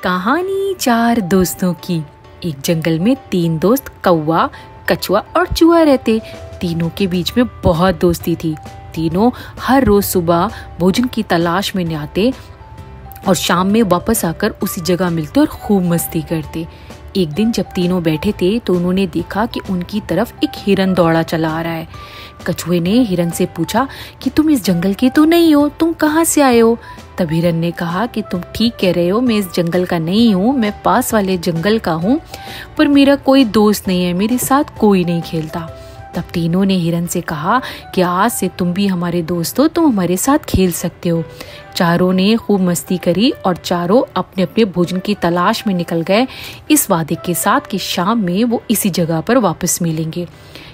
कहानी चार दोस्तों की। एक जंगल में तीन दोस्त कौवा, कछुआ और चूहा रहते। तीनों के बीच में बहुत दोस्ती थी। तीनों हर रोज सुबह भोजन की तलाश में आते और शाम में वापस आकर उसी जगह मिलते और खूब मस्ती करते। एक दिन जब तीनों बैठे थे तो उन्होंने देखा कि उनकी तरफ एक हिरन दौड़ा चला आ रहा है। कछुए ने हिरन से पूछा कि तुम इस जंगल के तो नहीं हो, तुम कहाँ से आए हो? तब हिरन ने कहा कि तुम ठीक कह रहे हो, मैं इस जंगल का नहीं हूँ, मैं पास वाले जंगल का हूँ, पर मेरा कोई दोस्त नहीं है, मेरे साथ कोई नहीं खेलता। तब तीनों ने हिरन से कहा कि आज से तुम भी हमारे दोस्त हो, तुम हमारे साथ खेल सकते हो। चारों ने खूब मस्ती करी और चारों अपने अपने भोजन की तलाश में निकल गए, इस वादे के साथ कि शाम में वो इसी जगह पर वापस मिलेंगे।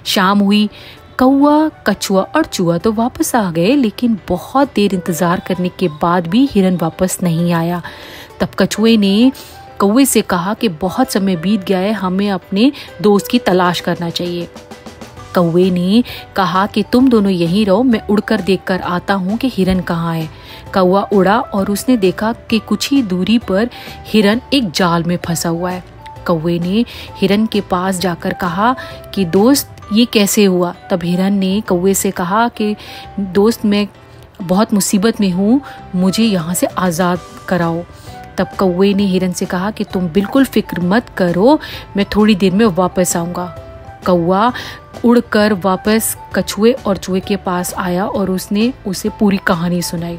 शाम हुई, कौवा, कछुआ और चूहा तो वापस आ गए, लेकिन बहुत देर इंतजार करने के बाद भी हिरन वापस नहीं आया। तब कछुए ने कौवे से कहा कि बहुत समय बीत गया है, हमें अपने दोस्त की तलाश करना चाहिए। कौवे ने कहा कि तुम दोनों यहीं रहो, मैं उड़कर देखकर आता हूँ कि हिरन कहाँ है। कौवा उड़ा और उसने देखा कि कुछ ही दूरी पर हिरन एक जाल में फंसा हुआ है। कौवे ने हिरन के पास जाकर कहा कि दोस्त, ये कैसे हुआ? तब हिरन ने कौवे से कहा कि दोस्त, मैं बहुत मुसीबत में हूँ, मुझे यहाँ से आज़ाद कराओ। तब कौवे ने हिरन से कहा कि तुम बिल्कुल फिक्र मत करो, मैं थोड़ी देर में वापस आऊँगा। कौवा उड़कर वापस कछुए और चूहे के पास आया और उसने उसे पूरी कहानी सुनाई।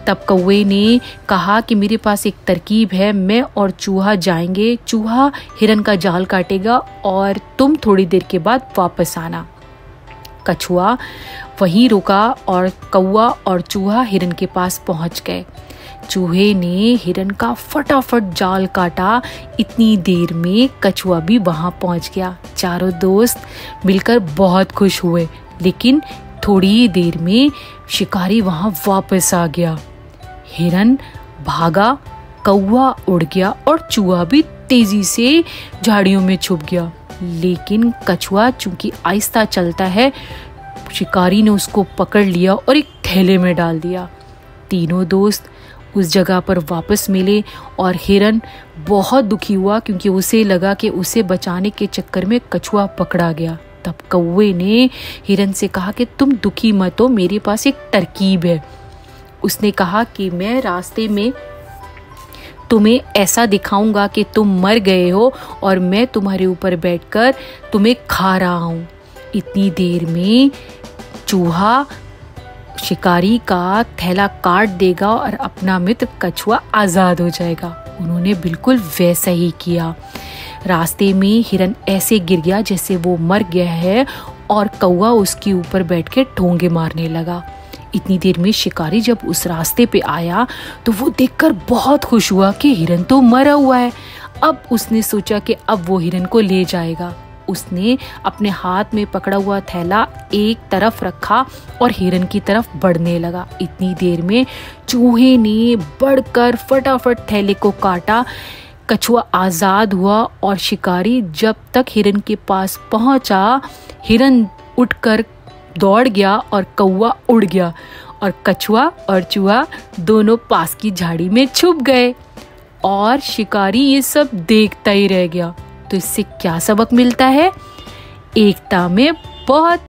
तब कौवे ने कहा कि मेरे पास एक तरकीब है, मैं और चूहा जाएंगे, चूहा हिरन का जाल काटेगा और तुम थोड़ी देर के बाद वापस आना। कछुआ वहीं रुका और कौवा और चूहा हिरन के पास पहुंच गए। चूहे ने हिरन का फटाफट जाल काटा। इतनी देर में कछुआ भी वहां पहुंच गया। चारों दोस्त मिलकर बहुत खुश हुए, लेकिन थोड़ी ही देर में शिकारी वहां वापस आ गया। हिरन भागा, कौवा उड़ गया और चूहा भी तेजी से झाड़ियों में छुप गया। लेकिन कछुआ चूंकि आहिस्ता चलता है, शिकारी ने उसको पकड़ लिया और एक थैले में डाल दिया। तीनों दोस्त उस जगह पर वापस मिले और हिरन बहुत दुखी हुआ, क्योंकि उसे लगा कि उसे बचाने के चक्कर में कछुआ पकड़ा गया। तब कौवे ने हिरन से कहा कि तुम दुखी मत हो, मेरे पास एक तरकीब है। उसने कहा कि मैं रास्ते में तुम्हें ऐसा दिखाऊंगा कि तुम मर गए हो और मैं तुम्हारे ऊपर बैठकर तुम्हें खा रहा हूँ। इतनी देर में चूहा शिकारी का थैला काट देगा और अपना मित्र कछुआ आज़ाद हो जाएगा। उन्होंने बिल्कुल वैसा ही किया। रास्ते में हिरन ऐसे गिर गया जैसे वो मर गया है और कौवा उसके ऊपर बैठ के ठोंगे मारने लगा। इतनी देर में शिकारी जब उस रास्ते पे आया तो वो देखकर बहुत खुश हुआ कि हिरन तो मरा हुआ है। अब उसने सोचा कि अब वो हिरन को ले जाएगा। उसने अपने हाथ में पकड़ा हुआ थैला एक तरफ रखा और हिरन की तरफ बढ़ने लगा। इतनी देर में चूहे ने बढ़कर फटाफट थैले को काटा। कछुआ आज़ाद हुआ और शिकारी जब तक हिरन के पास पहुंचा, हिरन उठकर दौड़ गया और कौवा उड़ गया और कछुआ और चूहा दोनों पास की झाड़ी में छुप गए और शिकारी ये सब देखता ही रह गया। तो इससे क्या सबक मिलता है? एकता में बहुत